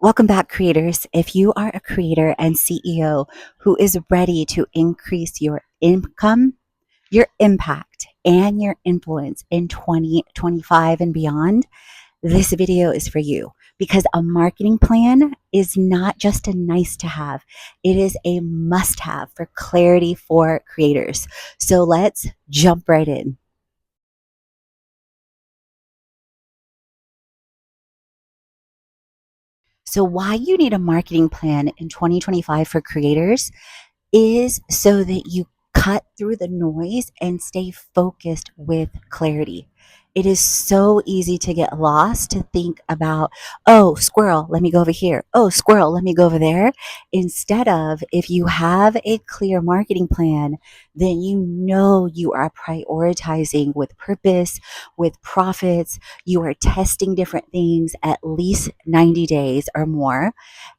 Welcome back, creators. If you are a creator and CEO who is ready to increase your income, your impact, and your influence in 2025 and beyond, this video is for you because a marketing plan is not just a nice to have, it is a must have for clarity for creators. So let's jump right in. So, why you need a marketing plan in 2025 for creators is so that you cut through the noise and stay focused with clarity. It is so easy to get lost to think about, oh, squirrel, let me go over here. Oh, squirrel, let me go over there. Instead of, if you have a clear marketing plan, then you know you are prioritizing with purpose, with profits. You are testing different things at least 90 days or more,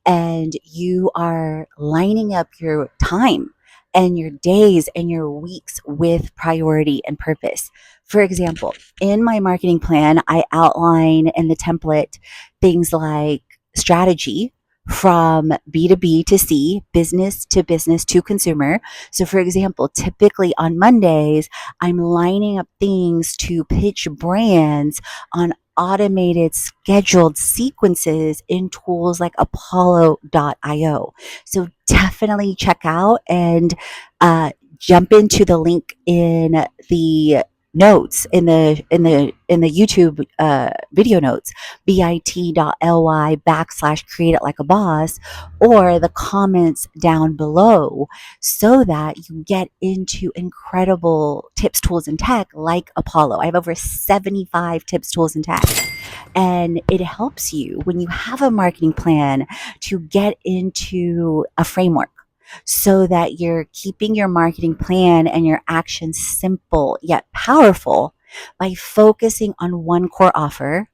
and you are lining up your time and your days and your weeks with priority and purpose. For example, in my marketing plan, I outline in the template things like strategy from B2B to C, business to consumer. So, for example, typically on Mondays, I'm lining up things to pitch brands on automated scheduled sequences in tools like apollo.io. So definitely check out and jump into the link in the notes in the YouTube video notes, bit.ly/create it like a boss, or the comments down below, so that you get into incredible tips, tools, and tech like Apollo. I have over 75 tips, tools, and tech. And it helps you when you have a marketing plan to get into a framework so that you're keeping your marketing plan and your actions simple yet powerful by focusing on one core offer,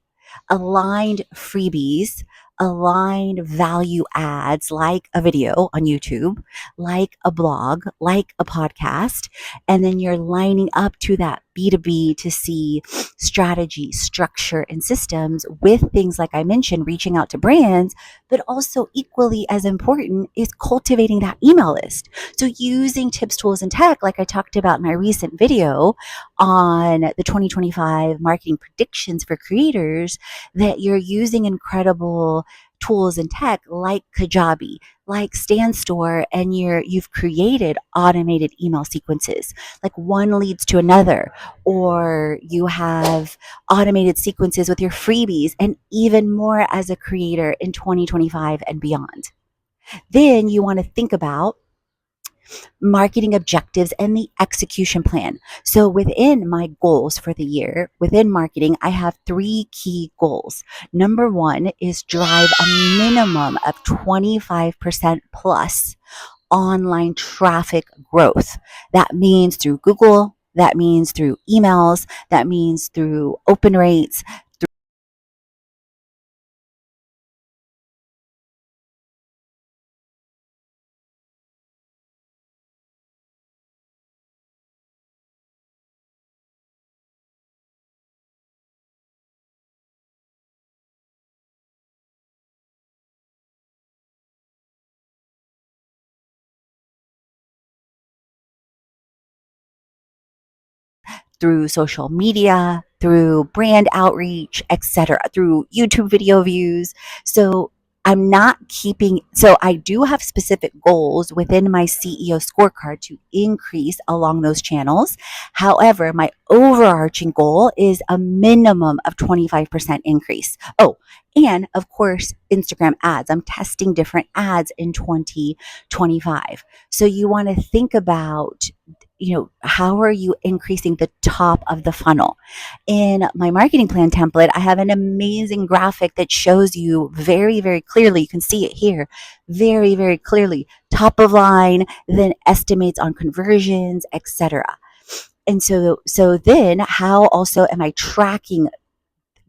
aligned freebies, aligned value adds like a video on YouTube, like a blog, like a podcast, and then you're lining up to that B2B to C strategy, structure, and systems with things like I mentioned, reaching out to brands, but also equally as important is cultivating that email list. So using tips, tools, and tech, like I talked about in my recent video on the 2025 marketing predictions for creators, that you're using incredible tools and tech like Kajabi, like Stand Store, and you've created automated email sequences. Like one leads to another, or you have automated sequences with your freebies, and even more as a creator in 2025 and beyond. Then you want to think about marketing objectives and the execution plan. So within my goals for the year, within marketing, I have 3 key goals. Number 1 is drive a minimum of 25% plus online traffic growth. That means through Google, that means through emails, that means through open rates, through social media, through brand outreach, etc., through YouTube video views. So I'm not keeping, so I do have specific goals within my CEO scorecard to increase along those channels. However, my overarching goal is a minimum of 25% increase. Oh, and of course, Instagram ads. I'm testing different ads in 2025. So you want to think about, how are you increasing the top of the funnel? In my marketing plan template, I have an amazing graphic that shows you very, very clearly. You can see it here very, very clearly. Top of line, then estimates on conversions, etc. And so then how also am I tracking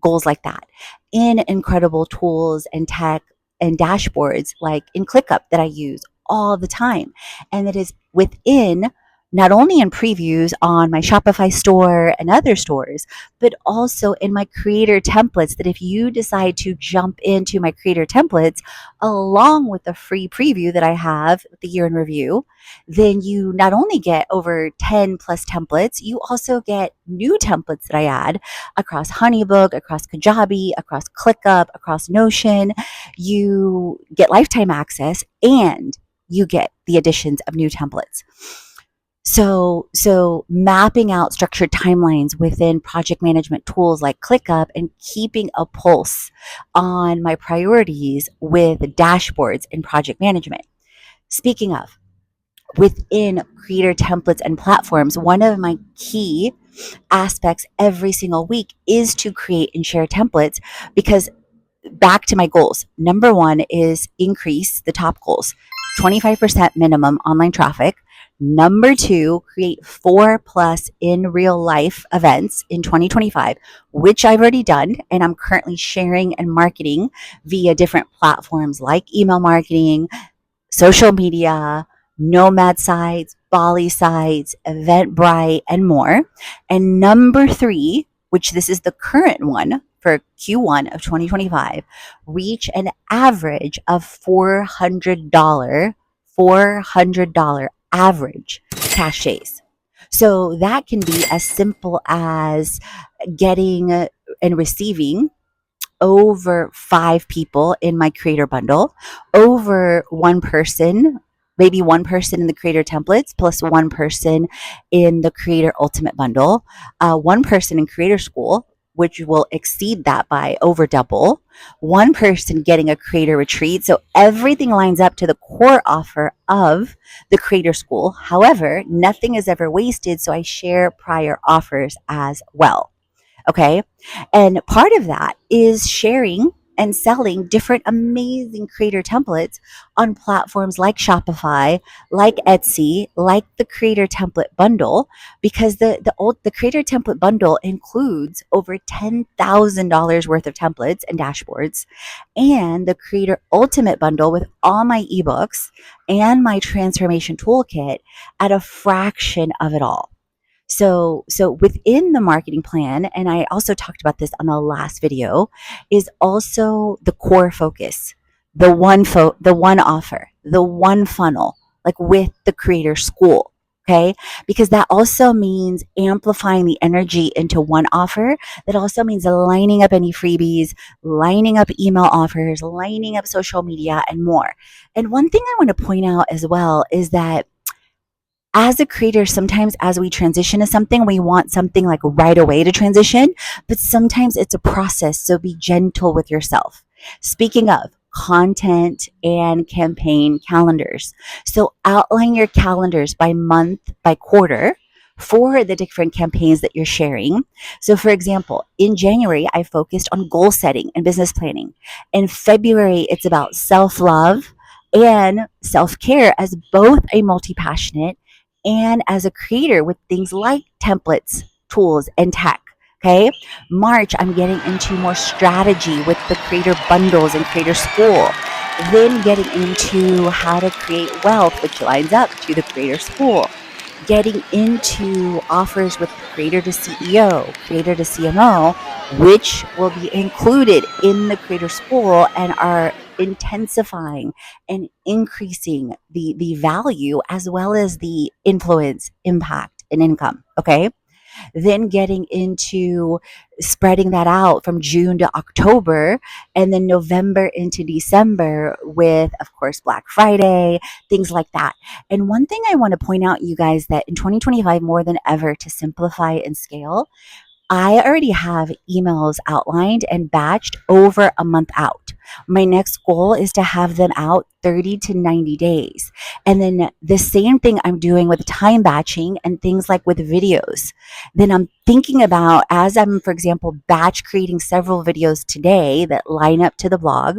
goals like that in incredible tools and tech and dashboards like in ClickUp that I use all the time, and that is within not only in previews on my Shopify store and other stores, but also in my creator templates. That if you decide to jump into my creator templates along with the free preview that I have, the year in review, then you not only get over 10 plus templates, you also get new templates that I add across Honeybook, across Kajabi, across ClickUp, across Notion. You get lifetime access and you get the additions of new templates. So mapping out structured timelines within project management tools like ClickUp and keeping a pulse on my priorities with dashboards in project management. Speaking of, within creator templates and platforms, one of my key aspects every single week is to create and share templates, because back to my goals. Number one is increase the top goals, 25% minimum online traffic. Number two, create 4+ in real life events in 2025, which I've already done. And I'm currently sharing and marketing via different platforms like email marketing, social media, nomad sites, Bali sites, Eventbrite, and more. And number three, which this is the current one for Q1 of 2025, reach an average of $400 average cash days. So that can be as simple as getting and receiving over 5 people in my creator bundle, over one person, maybe one person in the creator templates, plus one person in the creator ultimate bundle, one person in creator school, which will exceed that by over double, one person getting a creator retreat. So everything lines up to the core offer of the creator school. However, nothing is ever wasted. So I share prior offers as well. Okay. And part of that is sharing and selling different amazing creator templates on platforms like Shopify, like Etsy, like the creator template bundle, because the creator template bundle includes over $10,000 worth of templates and dashboards, and the creator ultimate bundle with all my ebooks and my transformation toolkit at a fraction of it all. So within the marketing plan, and I also talked about this on the last video, is also the core focus, the one offer, the one funnel, like with the creator school. Okay. Because that also means amplifying the energy into one offer. That also means lining up any freebies, lining up email offers, lining up social media, and more. And one thing I want to point out as well is that as a creator, sometimes as we transition to something, we want something like right away to transition, but sometimes it's a process. So be gentle with yourself. Speaking of content and campaign calendars, so outline your calendars by month, by quarter, for the different campaigns that you're sharing. So, for example, in January, I focused on goal setting and business planning. In February, it's about self love and self care as both a multi passionate and as a creator with things like templates, tools, and tech. Okay. March, I'm getting into more strategy with the creator bundles and creator school. Then getting into how to create wealth, which lines up to the creator school. Getting into offers with creator to CEO, creator to CMO, which will be included in the creator school and are intensifying and increasing the value as well as the influence, impact, and income. Okay. Then getting into spreading that out from June to October, and then November into December with, of course, Black Friday, things like that. And one thing I want to point out, you guys, that in 2025, more than ever, to simplify and scale, I already have emails outlined and batched over a month out. My next goal is to have them out 30 to 90 days. And then the same thing I'm doing with time batching and things like with videos. Then I'm thinking about, as I'm, for example, batch creating several videos today that line up to the blog,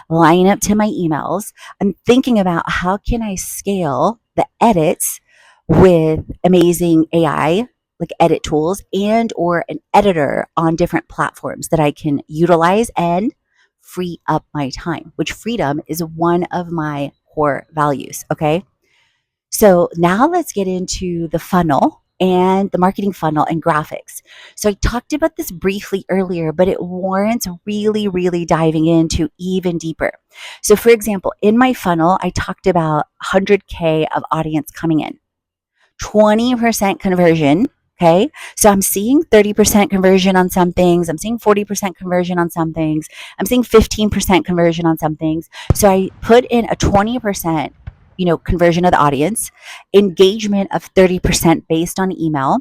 line up to my emails, I'm thinking about how can I scale the edits with amazing AI, like edit tools, and or an editor on different platforms that I can utilize and free up my time, which freedom is one of my core values. Okay. So now let's get into the funnel and the marketing funnel and graphics. So I talked about this briefly earlier, but it warrants really, really diving into even deeper. So for example, in my funnel, I talked about 100K of audience coming in. 20% conversion. Okay. So I'm seeing 30% conversion on some things. I'm seeing 40% conversion on some things. I'm seeing 15% conversion on some things. So I put in a 20%, conversion of the audience, engagement of 30% based on email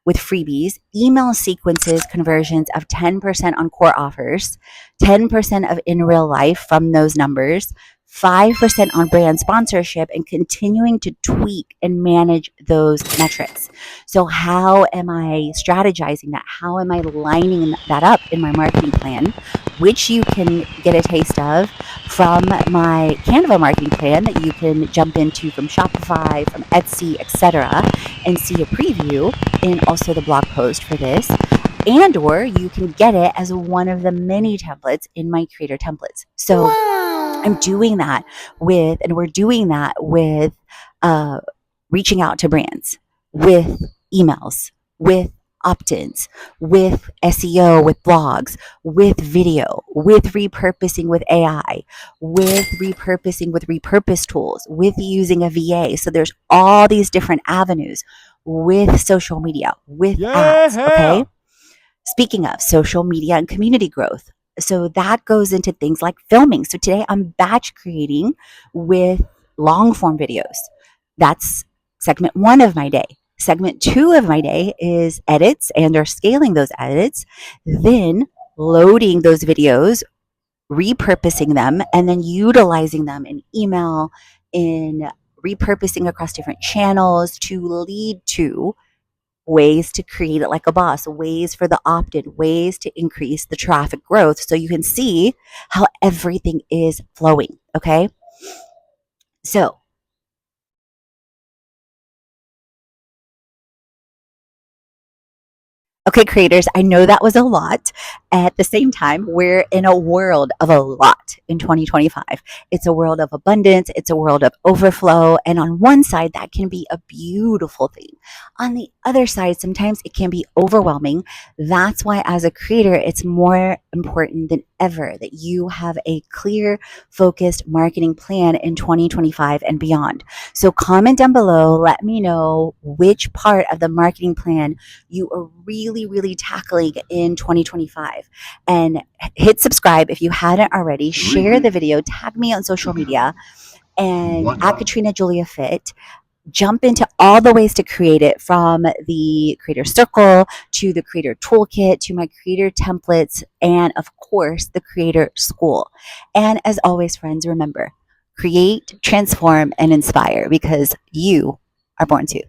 with freebies, email sequences conversions of 10% on core offers, 10% of in real life from those numbers, 5% on brand sponsorship, and continuing to tweak and manage those metrics. So, how am I strategizing that? How am I lining that up in my marketing plan, which you can get a taste of from my Canva marketing plan that you can jump into from Shopify, from Etsy, etc., and see a preview in also the blog post for this, and or you can get it as one of the many templates in my creator templates. So I'm doing that and we're doing that with uh, reaching out to brands, with emails, with opt-ins, with SEO, with blogs, with video, with repurposing with AI, with repurposing with repurpose tools, with using a VA. So there's all these different avenues with social media, with ads, okay? Speaking of social media and community growth, so that goes into things like filming. So today I'm batch creating with long form videos. That's segment one of my day. Segment two of my day is edits and or scaling those edits, then loading those videos, repurposing them, and then utilizing them in email, in repurposing across different channels to lead to ways to create it like a boss, ways for the opt in, ways to increase the traffic growth so you can see how everything is flowing. Okay. So, okay, creators, I know that was a lot. At the same time, we're in a world of a lot in 2025. It's a world of abundance, it's a world of overflow. And on one side, that can be a beautiful thing. On the other side, sometimes it can be overwhelming. That's why, as a creator, it's more important than ever that you have a clear, focused marketing plan in 2025 and beyond. So, comment down below, let me know which part of the marketing plan you are really, really tackling in 2025. And hit subscribe if you hadn't already. Share the video, tag me on social media, and at Katrina Julia Fit. Jump into all the ways to create it, from the creator circle to the creator toolkit to my creator templates, and of course, the creator school. And as always, friends, remember, create, transform, and inspire, because you are born to.